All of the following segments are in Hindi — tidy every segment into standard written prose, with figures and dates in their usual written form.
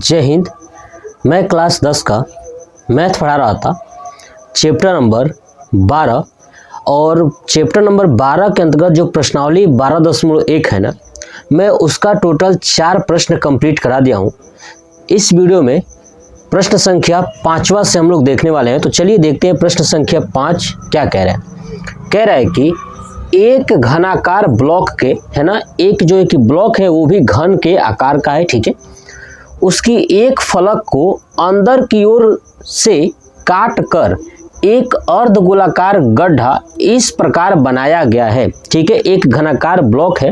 जय हिंद। मैं क्लास 10 का मैथ पढ़ा रहा था, चैप्टर नंबर 12। और चैप्टर नंबर 12 के अंतर्गत जो प्रश्नावली 12.1 है ना, मैं उसका टोटल 4 प्रश्न कंप्लीट करा दिया हूँ। इस वीडियो में प्रश्न संख्या 5वां से हम लोग देखने वाले हैं। तो चलिए देखते हैं प्रश्न संख्या 5 क्या कह रहा है। कह रहा है कि एक घनाकार ब्लॉक के, है ना, एक ब्लॉक है वो भी घन के आकार का है, ठीक है। उसकी एक फलक को अंदर की ओर से काट कर एक अर्धगोलाकार गड्ढा इस प्रकार बनाया गया है, ठीक है। एक घनाकार ब्लॉक है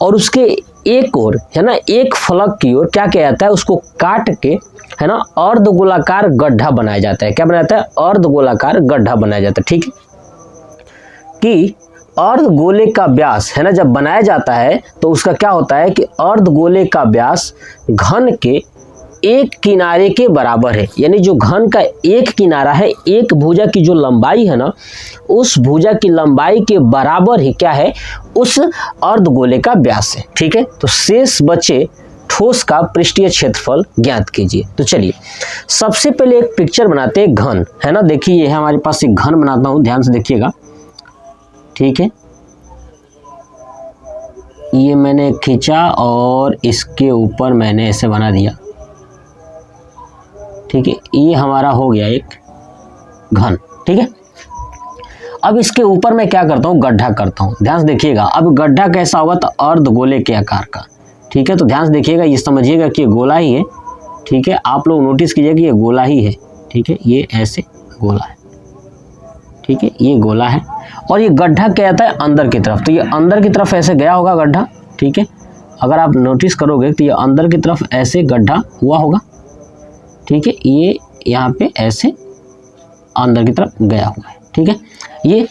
और उसके एक ओर, है ना, एक फलक की ओर क्या किया जाता है, उसको काट के, है ना, अर्धगोलाकार गड्ढा बनाया जाता है। क्या बनाया जाता है? अर्धगोलाकार गड्ढा बनाया जाता है, ठीक है। कि अर्धगोले का व्यास, है ना, जब बनाया जाता है तो उसका क्या होता है कि अर्धगोले का व्यास घन के एक किनारे के बराबर है। यानी जो घन का एक किनारा है, एक भुजा की जो लंबाई है ना, उस भुजा की लंबाई के बराबर ही क्या है, उस अर्धगोले का व्यास है, ठीक है। तो शेष बचे ठोस का पृष्ठीय क्षेत्रफल ज्ञात कीजिए। तो चलिए सबसे पहले एक पिक्चर बनाते हैं घन, है ना। देखिए ये है हमारे पास एक घन बनाता हूं, ध्यान से देखिएगा, ठीक है। ये मैंने खींचा और इसके ऊपर मैंने ऐसे बना दिया, ठीक है। ये हमारा हो गया एक घन, ठीक है। अब इसके ऊपर मैं क्या करता हूँ, गड्ढा करता हूँ। ध्यान से देखिएगा, अब गड्ढा कैसा होगा, तो अर्धगोले के आकार का, ठीक है। तो ध्यान से देखिएगा, ये समझिएगा कि ये गोला ही है, ठीक है। आप लोग नोटिस कीजिएगा कि ये गोला ही है, ठीक है। ये ऐसे गोला है, ठीक है, ये गोला है। और ये गड्ढा क्या आता है, अंदर की तरफ। तो ये अंदर की तरफ ऐसे गया होगा गड्ढा, ठीक है। अगर आप नोटिस करोगे तो ये अंदर की तरफ ऐसे गड्ढा हुआ होगा, ठीक है। ये यहाँ पे ऐसे अंदर की तरफ गया हुआ है, ठीक है। ये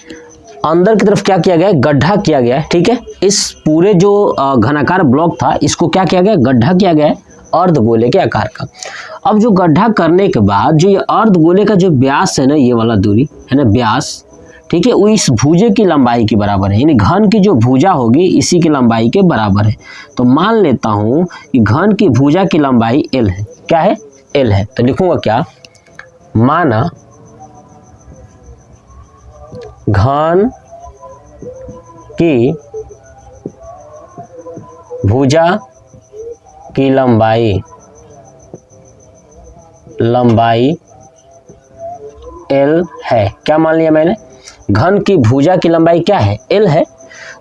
अंदर की तरफ क्या किया गया है, गड्ढा किया गया है, ठीक है। इस पूरे जो घनाकार ब्लॉक था, इसको क्या किया गया, गड्ढा किया गया है अर्धगोले के आकार का। अब जो गड्ढा करने के बाद जो ये अर्धगोले का जो व्यास है ना, ये वाला दूरी है ना, व्यास, ठीक है, वो इस भुजे की लंबाई के बराबर है। यानी घन की जो भुजा होगी इसी की लंबाई के बराबर है। तो मान लेता हूं कि घन की भुजा की लंबाई L है। क्या है? L है। तो लिखूंगा क्या, माना घन की भुजा की लंबाई L है। क्या मान लिया मैंने, घन की भुजा की लंबाई क्या है, L है।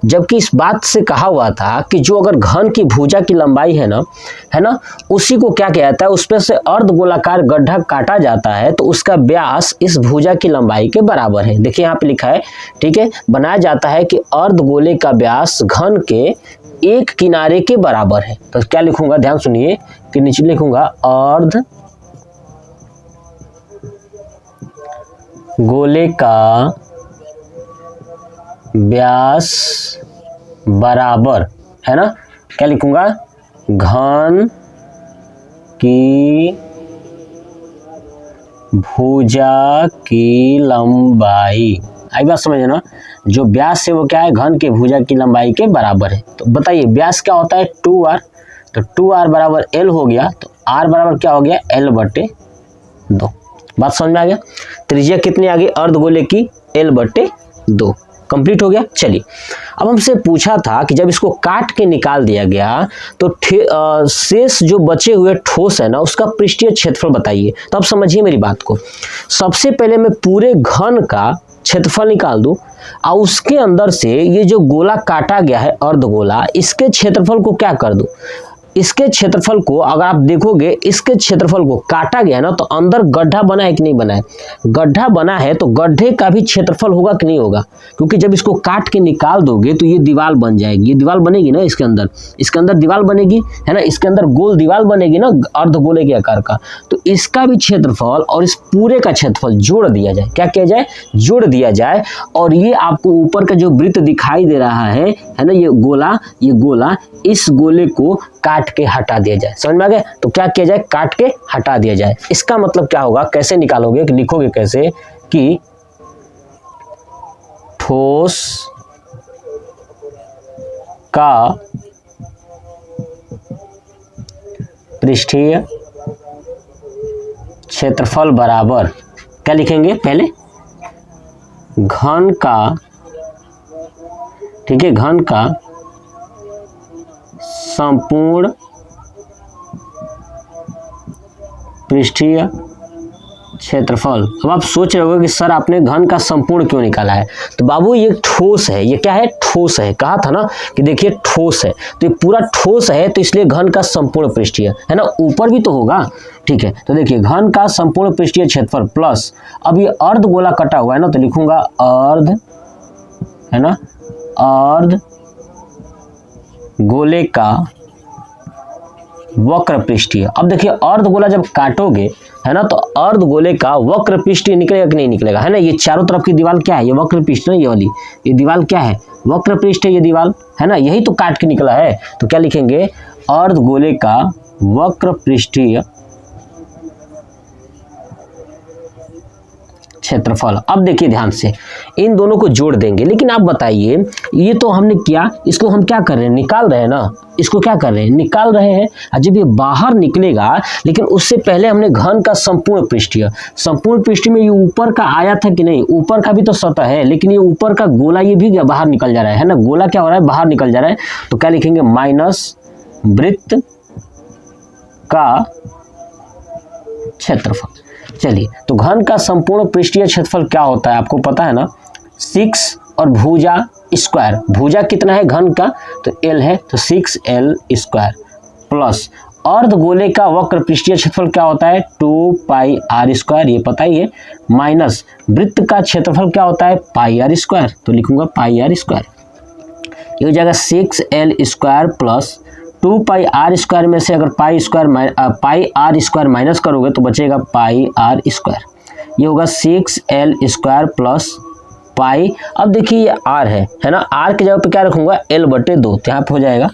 जबकि इस बात से कहा हुआ था कि जो अगर घन की भुजा की लंबाई है ना, उसी को क्या किया जाता है, उसमें से अर्धगोलाकार गड्ढा काटा जाता है तो उसका व्यास इस भुजा की लंबाई के बराबर है। देखिए यहाँ पे लिखा है, ठीक है। बनाया जाता है कि अर्धगोले का व्यास घन के एक किनारे के बराबर है। तो क्या लिखूंगा, ध्यान सुनिए कि नीचे लिखूंगा अर्ध गोले का व्यास बराबर, है ना, क्या लिखूंगा, घन की भुजा की लंबाई। आई बात समझ ना, जो व्यास है वो क्या है, घन के भुजा की लंबाई के बराबर है। तो बताइए व्यास क्या होता है, 2r। तो 2r बराबर L हो गया। तो r बराबर क्या हो गया, L/2। बात समझ में आ गया। त्रिज्या कितनी आ गई अर्धगोले की, L/2। कंप्लीट हो गया। चलिए अब हमसे पूछा था कि जब इसको काट के निकाल दिया गया तो शेष जो बचे हुए ठोस है ना, उसका पृष्ठीय क्षेत्रफल बताइए। तो अब समझिए मेरी बात को। सबसे पहले मैं पूरे घन का क्षेत्रफल निकाल दूं और उसके अंदर से ये जो गोला काटा गया है अर्धगोला, इसके क्षेत्रफल को क्या कर दूं, इसके क्षेत्रफल को अगर आप देखोगे, इसके क्षेत्रफल को काटा गया है ना, तो अंदर गड्ढा बना है कि नहीं बना है, गड्ढा बना है। तो गड्ढे का भी क्षेत्रफल होगा कि नहीं होगा, क्योंकि जब इसको काट के निकाल दोगे तो ये दीवार बन जाएगी। ये दीवार बनेगी ना, इसके अंदर दीवार बनेगी, है ना, इसके अंदर गोल दीवार बनेगी ना अर्धगोले के आकार का। तो इसका भी क्षेत्रफल और इस पूरे का क्षेत्रफल जोड़ दिया जाए। क्या किया जाए, जोड़ दिया जाए। और ये आपको ऊपर का जो वृत्त दिखाई दे रहा है ना, ये गोला, इस गोले को काट के हटा दिया जाए। समझ में आ गया। तो क्या किया जाए, काट के हटा दिया जाए। इसका मतलब क्या होगा, कैसे निकालोगे, लिखोगे कैसे कि ठोस का पृष्ठीय क्षेत्रफल बराबर क्या लिखेंगे पहले, घन का, ठीक है, घन का संपूर्ण पृष्ठीय क्षेत्रफल। अब आप सोच रहे होगे कि सर आपने घन का संपूर्ण क्यों निकाला है, तो बाबू ये ठोस है, ये क्या है, ठोस है, कहा था ना कि देखिए ठोस है, तो ये पूरा ठोस है तो इसलिए घन का संपूर्ण पृष्ठीय है ना, ऊपर भी तो होगा, ठीक है। तो देखिए घन का संपूर्ण पृष्ठीय क्षेत्रफल प्लस, अब ये अर्ध गोला कटा हुआ है ना, तो लिखूंगा अर्ध, है ना, अर्ध गोले का वक्र पृष्ठीय। अब देखिए अर्ध गोला जब काटोगे, है ना, तो अर्ध गोले का वक्र पृष्ठीय निकलेगा कि नहीं निकलेगा, है ना। ये चारों तरफ की दीवार क्या है, ये वक्र पृष्ठ है, ये वाली ये दीवार क्या है, वक्र पृष्ठ है ये दीवार, है ना, यही तो काट के निकला है। तो क्या लिखेंगे, अर्ध गोले का वक्र पृष्ठीय क्षेत्रफल। अब देखिए ध्यान से, इन दोनों को जोड़ देंगे, लेकिन आप बताइए ये तो हमने किया, इसको हम क्या कर रहे हैं, निकाल रहे हैं ना, इसको क्या कर रहे हैं, निकाल रहे हैं। जब ये बाहर निकलेगा, लेकिन उससे पहले हमने घन का संपूर्ण पृष्ठीय, संपूर्ण पृष्ठीय में ये ऊपर का आया था कि नहीं, ऊपर का भी तो सतह है, लेकिन ये ऊपर का गोला ये भी बाहर निकल जा रहा है ना, गोला क्या हो रहा है, बाहर निकल जा रहा है। तो क्या लिखेंगे, माइनस वृत्त का क्षेत्रफल। चलिए, तो घन का संपूर्ण पृष्ठीय क्षेत्रफल क्या होता है आपको पता है ना, 6 और भुजा स्क्वायर, भुजा कितना है घन का, तो L है, तो 6L स्क्वायर प्लस अर्ध गोले का वक्र पृष्ठीय क्षेत्रफल क्या होता है, 2πr स्क्वायर, ये पता ही है, माइनस वृत्त का क्षेत्रफल क्या होता है, πr स्क्वायर, तो लिखूंगा πr स्क्वायर, ये हो जाएगा 6L square plus 2πr square में से अगर पाई आर स्क्वायर माइनस करोगे तो बचेगा πr स्क्वायर, ये होगा 6L स्क्वायर प्लस पाई। अब देखिए ये r है ना, r की जगह पे क्या रखूंगा, L/2, तो यहाँ पे हो जाएगा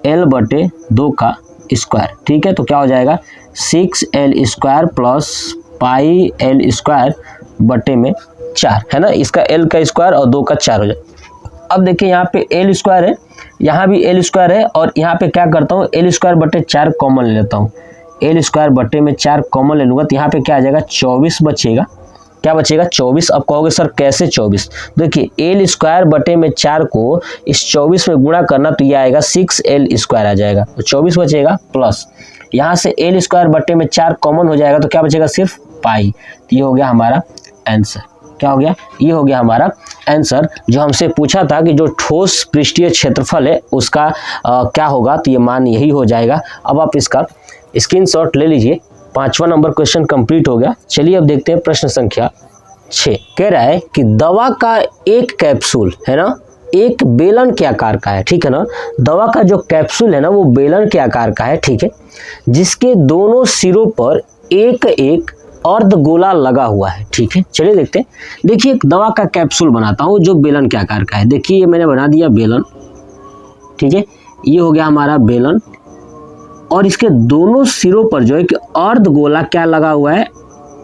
L/2 का स्क्वायर, ठीक है। तो क्या हो जाएगा 6L square plus πL square बटे में 4, है ना, इसका L का स्क्वायर और 2 का 4 हो जाएगा। अब देखिए यहाँ पे L स्क्वायर है, यहाँ भी L स्क्वायर है, और यहाँ पे क्या करता हूँ, L स्क्वायर बटे 4 कॉमन ले लेता हूँ, L स्क्वायर बटे में 4 कॉमन ले लूँगा, तो यहाँ पे क्या आ जाएगा, 24 बचेगा, क्या बचेगा, 24। अब कहोगे सर कैसे 24, देखिए L स्क्वायर बटे में 4 को इस 24 में गुणा करना, तो ये आएगा 6L स्क्वायर आ जाएगा, तो 24 बचेगा प्लस यहाँ से L स्क्वायर बटे में 4 कॉमन हो जाएगा, तो क्या बचेगा, सिर्फ पाई। तो ये हो गया हमारा आंसर, क्या हो गया, ये हो गया हमारा आंसर। जो हमसे पूछा था कि जो ठोस पृष्ठीय क्षेत्रफल है उसका क्या होगा, तो ये मान यही हो जाएगा। अब आप इसका स्क्रीनशॉट ले लीजिए। 5वां नंबर क्वेश्चन कंप्लीट हो गया। चलिए अब देखते हैं प्रश्न संख्या 6। कह रहा है कि दवा का एक कैप्सूल है ना, एक बेलन के आकार का है, ठीक है ना, दवा का जो कैप्सूल है ना वो बेलन के आकार का है, ठीक है, जिसके दोनों सिरों पर एक एक अर्ध गोला लगा हुआ है, ठीक है। चलिए देखते हैं। देखिए एक दवा का कैप्सूल बनाता हूँ जो बेलन के आकार का है। देखिए ये मैंने बना दिया बेलन, ठीक है, ये हो गया हमारा बेलन, और इसके दोनों सिरों पर जो है कि अर्ध गोला क्या लगा हुआ है,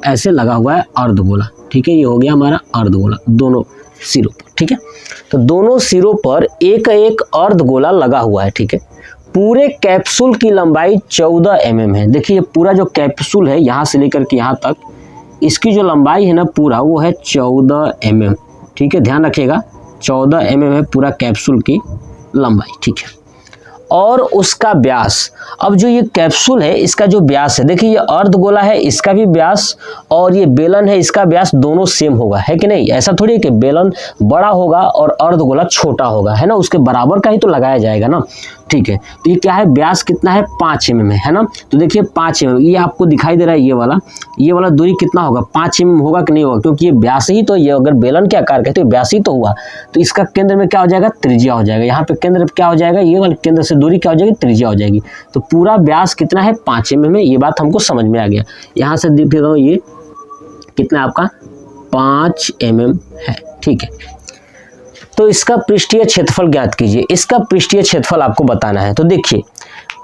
ऐसे लगा हुआ है अर्ध गोला, ठीक है, ये हो गया हमारा अर्ध गोला दोनों सिरों पर, ठीक है। तो दोनों सिरों पर एक एक अर्ध गोला लगा हुआ है, ठीक है। पूरे कैप्सूल की लंबाई 14 mm है। देखिए पूरा जो कैप्सूल है यहाँ से लेकर के यहाँ तक, इसकी जो लंबाई है ना पूरा वो है 14 mm, ठीक है, ध्यान रखिएगा 14 mm है पूरा कैप्सूल की लंबाई, ठीक है। और उसका व्यास, अब जो ये कैप्सूल है इसका जो व्यास है, देखिए ये अर्ध गोला है, इसका भी व्यास, और ये बेलन है इसका व्यास दोनों सेम होगा, है कि नहीं। ऐसा थोड़ी है कि बेलन बड़ा होगा और अर्ध गोला छोटा होगा, है ना, उसके बराबर का ही तो लगाया जाएगा ना, ठीक है। तो ये क्या है, व्यास कितना है, 5 mm है ना। तो देखिए 5 mm, ये आपको दिखाई दे रहा है, ये वाला दूरी कितना होगा, 5 mm होगा कि नहीं होगा, क्योंकि ये व्यास ही तो, ये अगर बेलन के आकार का है तो व्यास ही तो हुआ, तो इसका केंद्र में क्या हो जाएगा, त्रिज्या हो जाएगा। यहाँ पे केंद्र क्या हो जाएगा, ये वाले केंद्र से दूरी क्या हो जाएगी, त्रिज्या हो जाएगी। तो पूरा व्यास कितना है, 5 mm है, ये बात हमको समझ में आ गया। यहाँ से देख रहा हूँ ये कितना आपका 5 mm है, ठीक है। तो इसका पृष्ठीय क्षेत्रफल ज्ञात कीजिए। इसका पृष्ठीय क्षेत्रफल आपको बताना है। तो देखिए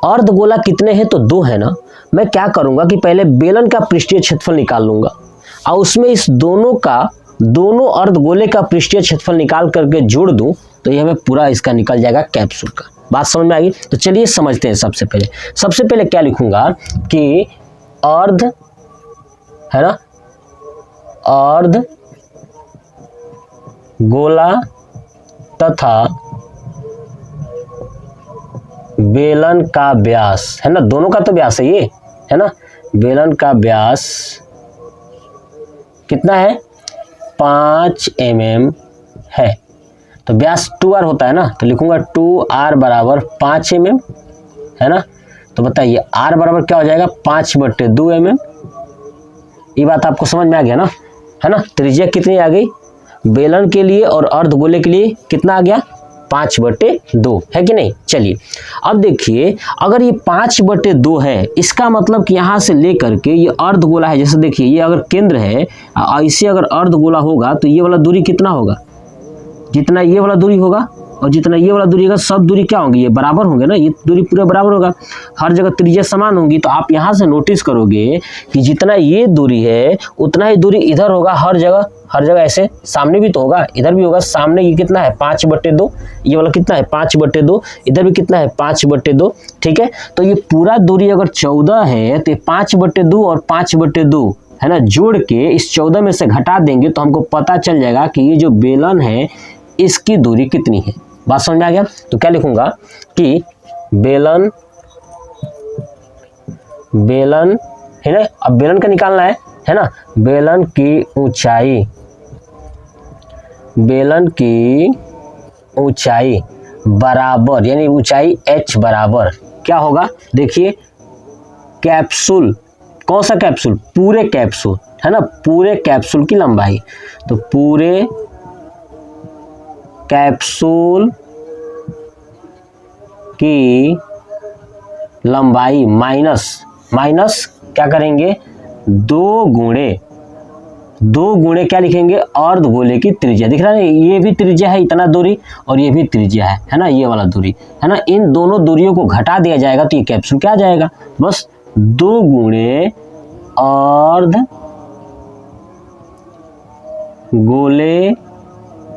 अर्ध गोला कितने हैं, तो 2 है ना। मैं क्या करूंगा कि पहले बेलन का पृष्ठीय क्षेत्रफल निकाल लूंगा और उसमें इस दोनों अर्ध गोले का पृष्ठीय क्षेत्रफल निकाल करके जोड़ दूं, तो ये हमें पूरा इसका निकल जाएगा कैप्सूल का। बात समझ में आ गई। तो चलिए समझते हैं। सबसे पहले क्या लिखूंगा कि अर्ध है ना, अर्ध गोला तथा बेलन का व्यास, है ना, दोनों का तो व्यास है ये, है ना, बेलन का व्यास कितना है 5 mm है। तो व्यास 2r होता है ना, तो लिखूंगा 2r बराबर 5 mm, है ना। तो बताइए r बराबर क्या हो जाएगा 5/2 mm। ये बात आपको समझ में आ गया ना, है ना। त्रिज्या कितनी आ गई बेलन के लिए और अर्धगोले के लिए, कितना आ गया 5/2, है कि नहीं। चलिए अब देखिए, अगर ये 5/2 है, इसका मतलब कि यहाँ से लेकर के ये अर्धगोला है, जैसे देखिए ये अगर केंद्र है, ऐसे अगर अर्धगोला होगा तो ये वाला दूरी कितना होगा, जितना ये वाला दूरी होगा और जितना ये वाला दूरी होगा, सब दूरी क्या होंगी, ये बराबर होंगे ना, ये दूरी पूरा बराबर होगा, हर जगह त्रिज्या समान होंगी। तो आप यहाँ से नोटिस करोगे कि जितना ये दूरी है उतना ही दूरी इधर होगा, हर जगह ऐसे, सामने भी तो होगा, इधर भी होगा, सामने ये कितना है 5/2, ये वाला कितना है 5/2, इधर भी कितना है 5/2, ठीक है। तो ये पूरा दूरी अगर 14 है तो 5/2 और 5/2, है ना, जोड़ के इस 14 में से घटा देंगे तो हमको पता चल जाएगा कि ये जो बेलन है इसकी दूरी कितनी है। बात समझ में आ गया। तो क्या लिखूंगा कि बेलन है ना, अब बेलन का निकालना है ना, बेलन की ऊंचाई बराबर, यानी ऊंचाई h बराबर क्या होगा, देखिए कैप्सूल, कौन सा कैप्सूल, पूरे कैप्सूल, है ना, पूरे कैप्सूल की लंबाई। तो पूरे कैप्सूल की लंबाई माइनस क्या करेंगे, 2 गुणे क्या लिखेंगे, अर्धगोले की त्रिज्या। दिख रहा है ये भी त्रिज्या है इतना दूरी और ये भी त्रिज्या है ना, ये वाला दूरी, है ना। इन दोनों दूरियों को घटा दिया जाएगा तो ये कैप्सूल क्या आ जाएगा, बस 2 गुणे अर्धगोले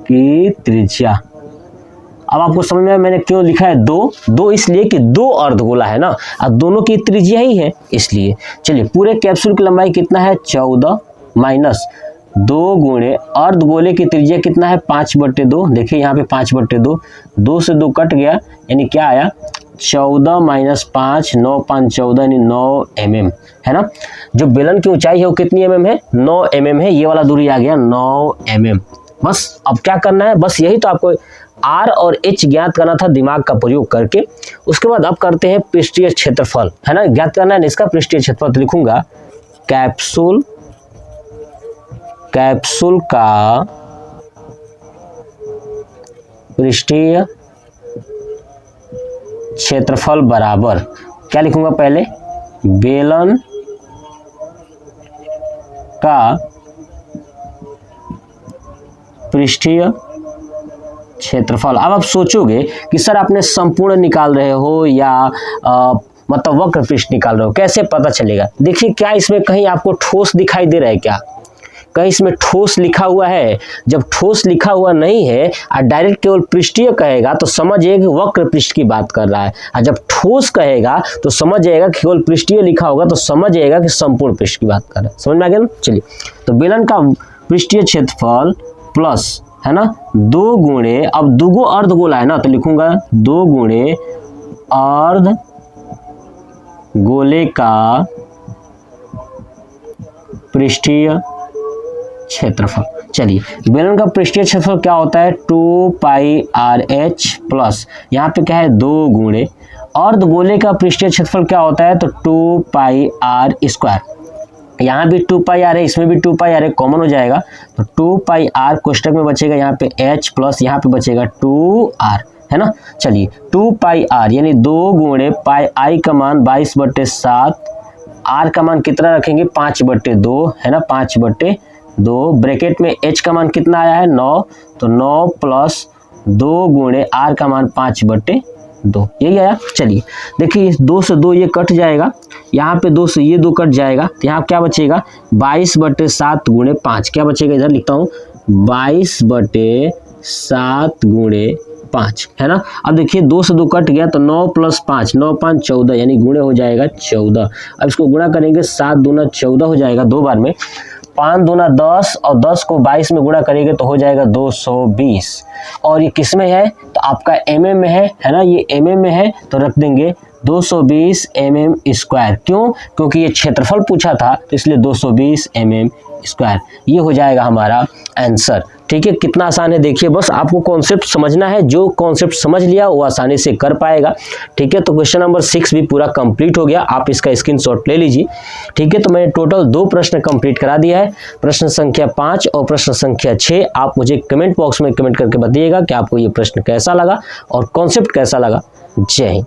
की त्रिज्या। अब आपको समझ में मैंने क्यों लिखा है 2 इसलिए कि 2 अर्धगोला है ना, अब दोनों की त्रिज्या ही है इसलिए। चलिए पूरे कैप्सूल की लंबाई कितना है 14 माइनस 2 गुणे अर्धगोले की त्रिज्या कितना है 5/2। देखिए यहाँ पे 5/2, 2 से 2 कट गया, यानी क्या आया 14 माइनस 5, 9 5 14, यानी 9 mm, है ना। जो बेलन की ऊंचाई है वो कितनी mm है 9 mm है, ये वाला दूरी आ गया 9 mm। बस अब क्या करना है, बस यही तो आपको R और H ज्ञात करना था दिमाग का प्रयोग करके। उसके बाद अब करते हैं पृष्ठीय क्षेत्रफल, है ना, ज्ञात करना है इसका पृष्ठीय क्षेत्रफल। तो लिखूंगा कैप्सूल का पृष्ठीय क्षेत्रफल बराबर क्या लिखूंगा, पहले बेलन का पृष्ठीय क्षेत्रफल। अब आप सोचोगे कि सर आपने संपूर्ण निकाल रहे हो या मतलब वक्र पृष्ठ निकाल रहे हो, कैसे पता चलेगा। देखिए क्या इसमें कहीं आपको ठोस दिखाई दे रहा है क्या, कहीं इसमें ठोस लिखा हुआ है। जब ठोस लिखा हुआ नहीं है और डायरेक्ट केवल पृष्ठीय कहेगा तो समझिए कि वक्र पृष्ठ की बात कर रहा है, और जब ठोस कहेगा तो समझ जाएगा कि केवल पृष्ठीय लिखा होगा तो समझ जाएगा कि संपूर्ण पृष्ठ की बात कर रहा है। समझ में आ गया ना। चलिए तो बेलन का पृष्ठीय क्षेत्रफल प्लस, है ना, 2 गुणे, अब 2 अर्धगोला है ना, तो लिखूंगा 2 गुणे अर्धगोले का पृष्ठीय क्षेत्रफल। चलिए बेलन का पृष्ठीय क्षेत्रफल क्या होता है 2πRh प्लस, यहाँ पे क्या है 2 गुणे अर्धगोले का पृष्ठीय क्षेत्रफल क्या होता है तो 2πr²। यहाँ भी 2πr है, इसमें भी 2πr है, कॉमन हो जाएगा तो 2πr कोष्टक में बचेगा, यहाँ पे h प्लस यहाँ पे बचेगा 2r, है ना। चलिए 2πr यानी 2 गुणे पाई आई का मान 22/7, r का मान कितना रखेंगे 5/2, है ना, 5/2, ब्रैकेट में h का मान कितना आया है 9, तो 9 प्लस 2 गुणे r का मान 5/2, यही आया। चलिए देखिए 2 से 2 ये कट जाएगा, यहाँ पे 2 से ये 2 कट जाएगा, तो यहाँ क्या बचेगा 22/7 गुणे 5, क्या बचेगा इधर लिखता हूँ 22/7 गुणे 5 है ना। अब देखिए 2 से 2 कट गया तो 9 + 5, 9 × 5 = 14, यानी गुणे हो जाएगा 14। अब इसको गुणा करेंगे 7 दूना 14 हो जाएगा 2 बार में, 5 दूना 10 और 10 को 22 में गुणा करेंगे तो हो जाएगा 220। और ये किस में है तो आपका mm में है ना, ये mm में है तो रख देंगे 220 mm²। क्यों? क्योंकि ये क्षेत्रफल पूछा था तो इसलिए 220 mm²। ये हो जाएगा हमारा आंसर। ठीक है, कितना आसान है देखिए, बस आपको कॉन्सेप्ट समझना है, जो कॉन्सेप्ट समझ लिया वो आसानी से कर पाएगा। ठीक है, तो क्वेश्चन नंबर 6 भी पूरा कंप्लीट हो गया, आप इसका स्क्रीनशॉट ले लीजिए। ठीक है, तो मैंने टोटल 2 प्रश्न कंप्लीट करा दिया है, प्रश्न संख्या 5 और प्रश्न संख्या 6। आप मुझे कमेंट बॉक्स में कमेंट करके बताइएगा कि आपको ये प्रश्न कैसा लगा और कॉन्सेप्ट कैसा लगा। जय हिंद।